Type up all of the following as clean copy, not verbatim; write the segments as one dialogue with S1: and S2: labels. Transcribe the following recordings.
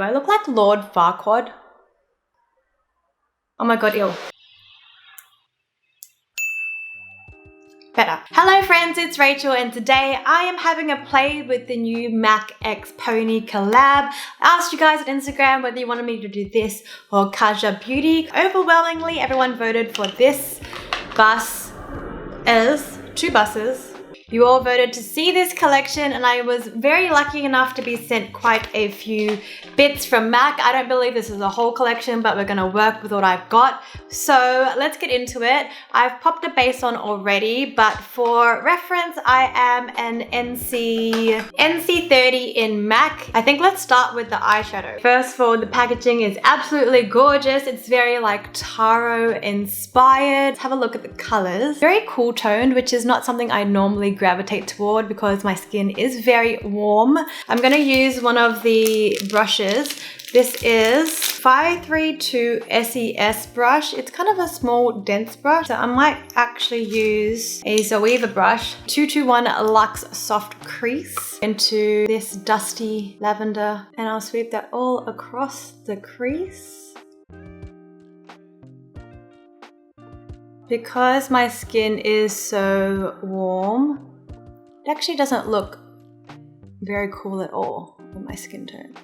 S1: Do I look like Lord Farquaad? Oh my god, ew. Better. Hello friends, it's Rachel and today I am having a play with the new MAC X Pony collab. I asked you guys on Instagram whether you wanted me to do this or Kaja Beauty. Overwhelmingly, everyone voted for this bus as 2 buses. You all voted to see this collection and I was very lucky enough to be sent quite a few bits from MAC. I don't believe this is a whole collection, but we're gonna work with what I've got. So let's get into it. I've popped a base on already, but for reference, I am an NC30 in MAC. I think let's start with the eyeshadow. First of all, the packaging is absolutely gorgeous. It's very like taro inspired. Let's have a look at the colors. Very cool toned, which is not something I normally gravitate toward because my skin is very warm. I'm gonna use one of the brushes. This is 532 SES brush. It's kind of a small dense brush, so I might actually use a Zoeva brush. 221 Luxe Soft Crease into this dusty lavender, and I'll sweep that all across the crease. Because my skin is so warm, it actually doesn't look very cool at all with my skin tone.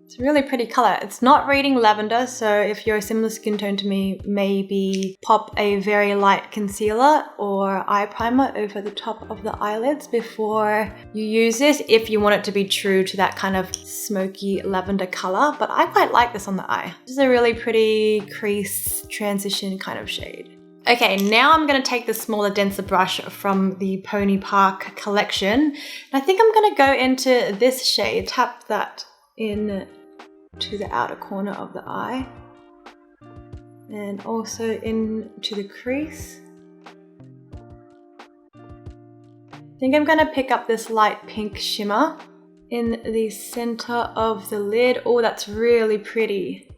S1: It's a really pretty color. It's not reading lavender, so if you're a similar skin tone to me, maybe pop a very light concealer or eye primer over the top of the eyelids before you use this if you want it to be true to that kind of smoky lavender color. But I quite like this on the eye. This is a really pretty crease transition kind of shade. Okay, now I'm gonna take the smaller, denser brush from the Pony Park collection. And I think I'm gonna go into this shade, tap that in to the outer corner of the eye and also into the crease. I think I'm gonna pick up this light pink shimmer in the center of the lid. Oh, that's really pretty.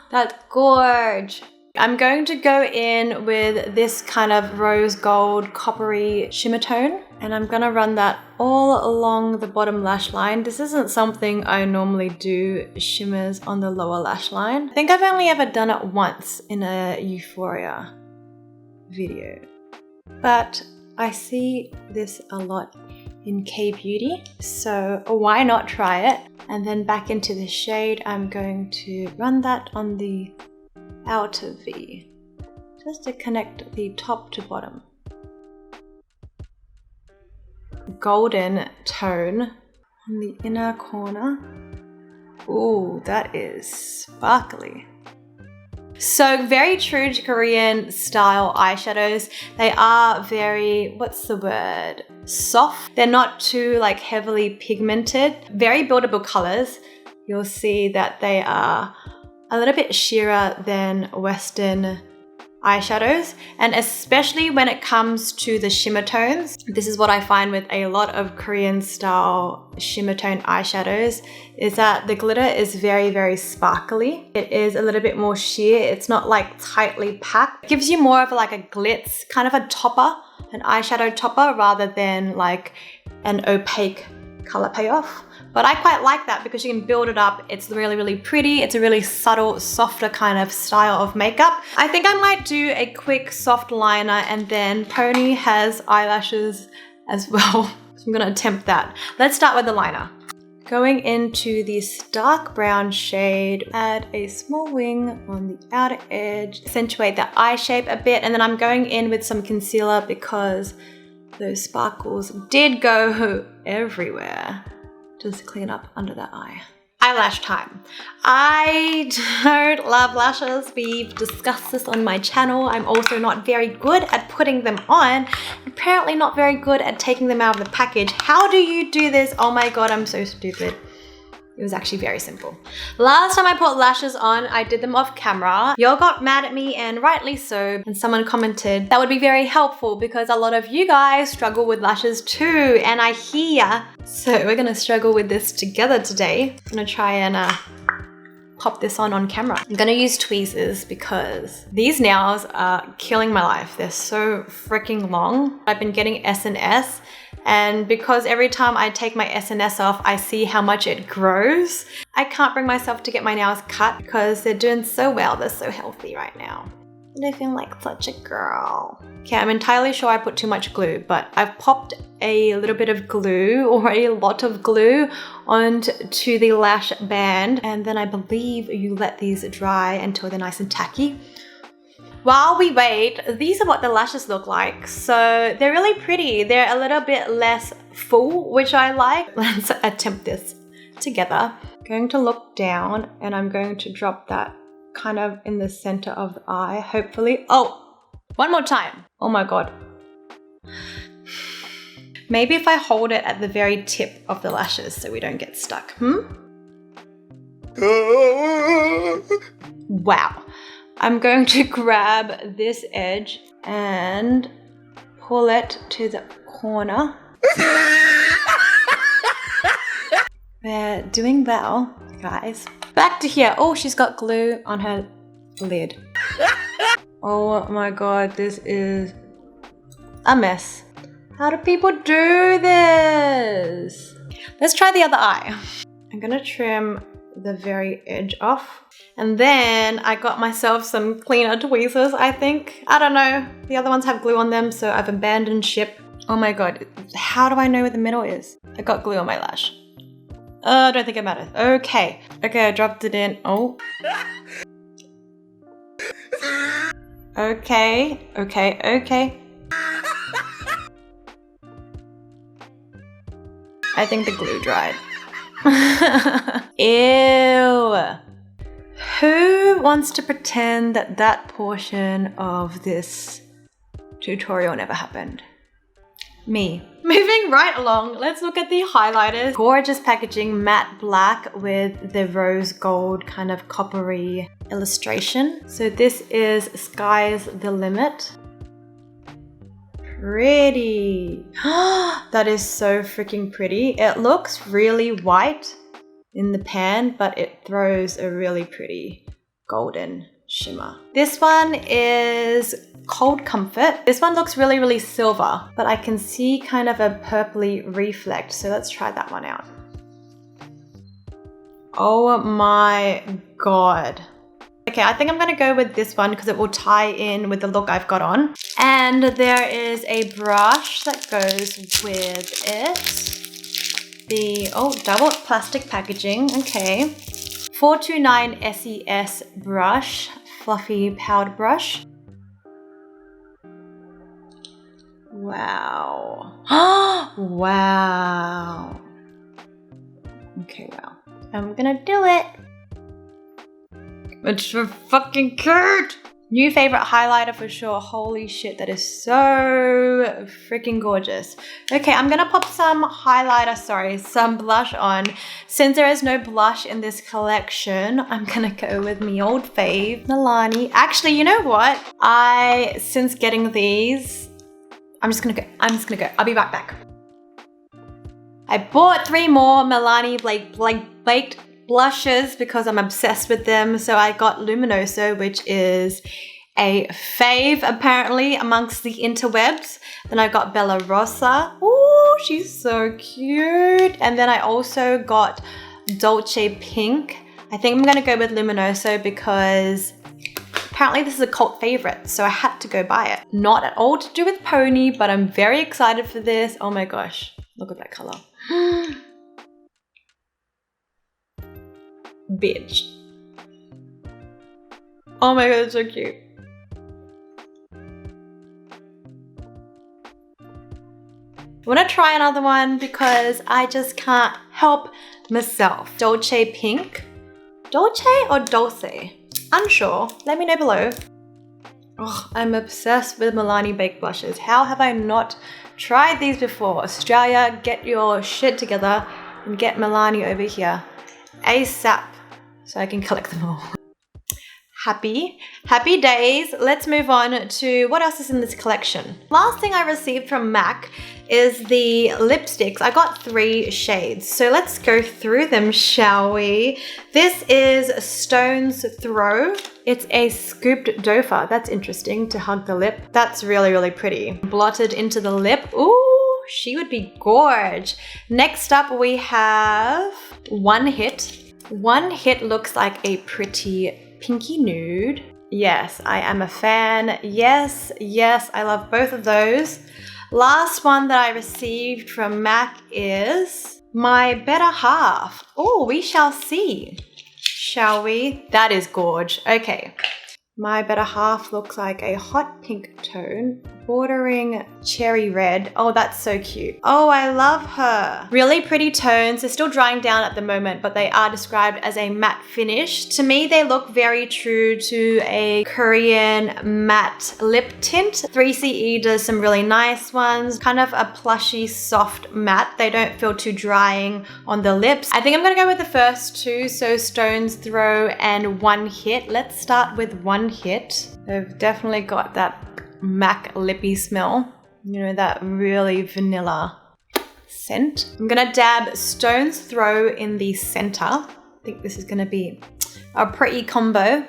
S1: That's gorge. I'm going to go in with this kind of rose gold coppery shimmer tone, and I'm gonna run that all along the bottom lash line. This isn't something I normally do, shimmers on the lower lash line. I think I've only ever done it once in a Euphoria video, but I see this a lot in K-Beauty, so why not try it? And then back into the shade, I'm going to run that on the outer V, just to connect the top to bottom. Golden tone on the inner corner. Ooh, that is sparkly. So very true to Korean style eyeshadows. They are very, what's the word? Soft. They're not too like heavily pigmented. Very buildable colors. You'll see that they are a little bit sheerer than Western eyeshadows, and especially when it comes to the shimmer tones. This is what I find with a lot of Korean style shimmer tone eyeshadows, is that the glitter is very, very sparkly. It is a little bit more sheer. It's not like tightly packed. It gives you more of like a glitz, kind of a topper, an eyeshadow topper, rather than like an opaque color payoff. But I quite like that because you can build it up. It's really, really pretty. It's a really subtle, softer kind of style of makeup. I think I might do a quick soft liner, and then Pony has eyelashes as well. So I'm gonna attempt that. Let's start with the liner. Going into this dark brown shade, add a small wing on the outer edge, accentuate the eye shape a bit, and then I'm going in with some concealer because those sparkles did go everywhere. Just clean up under that eye. Eyelash time. I don't love lashes. We've discussed this on my channel. I'm also not very good at putting them on. Apparently not very good at taking them out of the package. How do you do this? Oh my god, I'm so stupid. It was actually very simple. Last time I put lashes on, I did them off camera. Y'all got mad at me, and rightly so. And someone commented that would be very helpful because a lot of you guys struggle with lashes too, and I hear ya. So we're gonna struggle with this together today. I'm gonna try and pop this on camera. I'm gonna use tweezers because these nails are killing my life. They're so freaking long. I've been getting S&S And because every time I take my SNS off, I see how much it grows. I can't bring myself to get my nails cut because they're doing so well. They're so healthy right now. Living like such a girl. Okay, I'm entirely sure I put too much glue, but I've popped a little bit of glue or a lot of glue onto the lash band. And then I believe you let these dry until they're nice and tacky. While we wait, these are what the lashes look like. So they're really pretty. They're a little bit less full, which I like. Let's attempt this together. I'm going to look down and I'm going to drop that kind of in the center of the eye, hopefully. Oh, one more time. Oh my God. Maybe if I hold it at the very tip of the lashes so we don't get stuck. Wow. I'm going to grab this edge and pull it to the corner. We're doing well, guys. Back to here. Oh, she's got glue on her lid. Oh my God, this is a mess. How do people do this? Let's try the other eye. I'm gonna trim the very edge off. And then I got myself some cleaner tweezers, I think. I don't know. The other ones have glue on them, so I've abandoned ship. Oh my God. How do I know where the middle is? I got glue on my lash. I don't think it matters. Okay. Okay, I dropped it in. Oh. Okay. Okay. Okay. I think the glue dried. Ew. Who wants to pretend that that portion of this tutorial never happened? Me. Moving right along, let's look at the highlighters. Gorgeous packaging, matte black with the rose gold kind of coppery illustration. So this is Sky's the Limit. Pretty. That is so freaking pretty. It looks really white in the pan, but it throws a really pretty golden shimmer. This one is Cold Comfort. This one looks really, really silver, but I can see kind of a purpley reflect. So let's try that one out. Oh my God. Okay, I think I'm gonna go with this one because it will tie in with the look I've got on. And there is a brush that goes with it. Double plastic packaging, okay. 429 SES brush, fluffy powder brush. Wow. Wow. Okay, wow. I'm gonna do it. It's so fucking cute. New favorite highlighter for sure. Holy shit, that is so freaking gorgeous. Okay, I'm gonna pop some some blush on. Since there is no blush in this collection, I'm gonna go with my old fave, Milani. Actually, you know what? Since getting these, I'm just gonna go. I'll be right back. I bought 3 more Milani baked blushes because I'm obsessed with them. So I got Luminoso, which is a fave apparently amongst the interwebs. Then I got Bella Rosa. Ooh, she's so cute. And then I also got Dolce Pink. I think I'm gonna go with Luminoso because apparently this is a cult favorite, so I had to go buy it. Not at all to do with Pony, but I'm very excited for this. Oh my gosh, look at that color. Bitch. Oh my God, it's so cute. I want to try another one because I just can't help myself. Dolce Pink. Dolce or Dulce? Unsure. Let me know below. Oh, I'm obsessed with Milani baked blushes. How have I not tried these before? Australia, get your shit together and get Milani over here ASAP so I can collect them all. Happy days. Let's move on to what else is in this collection. Last thing I received from MAC is the lipsticks. I got 3 shades, so let's go through them, shall we? This is Stone's Throw. It's a scooped dofer. That's interesting to hug the lip. That's really, really pretty. Blotted into the lip. Ooh, she would be gorge. Next up we have One Hit. One Hit looks like a pretty pinky nude. Yes, I am a fan. Yes, yes, I love both of those. Last one that I received from MAC is My Better Half. Oh, we shall see. Shall we? That is gorge. Okay. My Better Half looks like a hot pink tone bordering cherry red. Oh, that's so cute. Oh, I love her. Really pretty tones. They're still drying down at the moment, but they are described as a matte finish. To me, they look very true to a Korean matte lip tint. 3CE does some really nice ones. Kind of a plushy, soft matte. They don't feel too drying on the lips. I think I'm gonna go with the first two, so Stone's Throw and One Hit. Let's start with One Hit. They've definitely got that MAC lippy smell, you know, that really vanilla scent. I'm gonna dab Stone's Throw in the center. I think this is gonna be a pretty combo.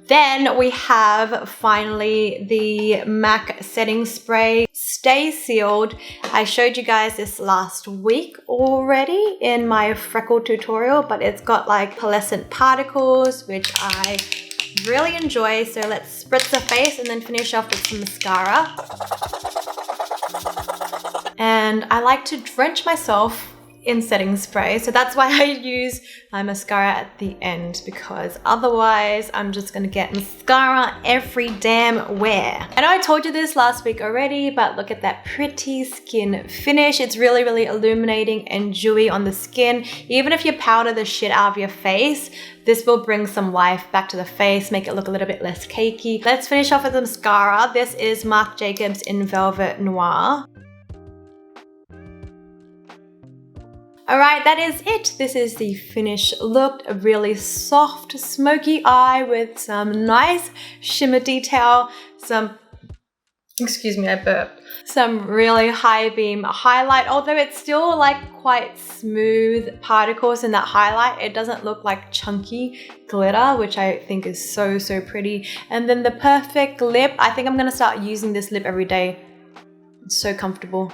S1: Then we have finally the MAC setting spray, Stay Sealed. I showed you guys this last week already in my freckle tutorial, but it's got like pearlescent particles, which I really enjoy. So let's spritz the face and then finish off with some mascara. And I like to drench myself in setting spray, so that's why I use my mascara at the end, because otherwise I'm just gonna get mascara every damn where. I know I told you this last week already, but look at that pretty skin finish. It's really, really illuminating and dewy on the skin. Even if you powder the shit out of your face, this will bring some life back to the face, make it look a little bit less cakey. Let's finish off with the mascara. This is Marc Jacobs in Velvet Noir. Alright, that is it. This is the finished look. A really soft, smoky eye with some nice shimmer detail, some, excuse me, I burped. Some really high beam highlight, although it's still like quite smooth particles in that highlight. It doesn't look like chunky glitter, which I think is so, so pretty. And then the perfect lip. I think I'm gonna start using this lip every day. It's so comfortable.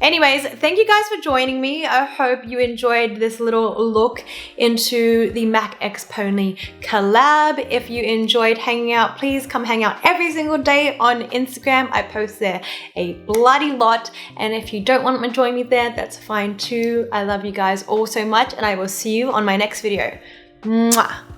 S1: Anyways, thank you guys for joining me. I hope you enjoyed this little look into the MAC X Pony collab. If you enjoyed hanging out, please come hang out every single day on Instagram. I post there a bloody lot. And if you don't want to join me there, that's fine too. I love you guys all so much, and I will see you on my next video. Mwah.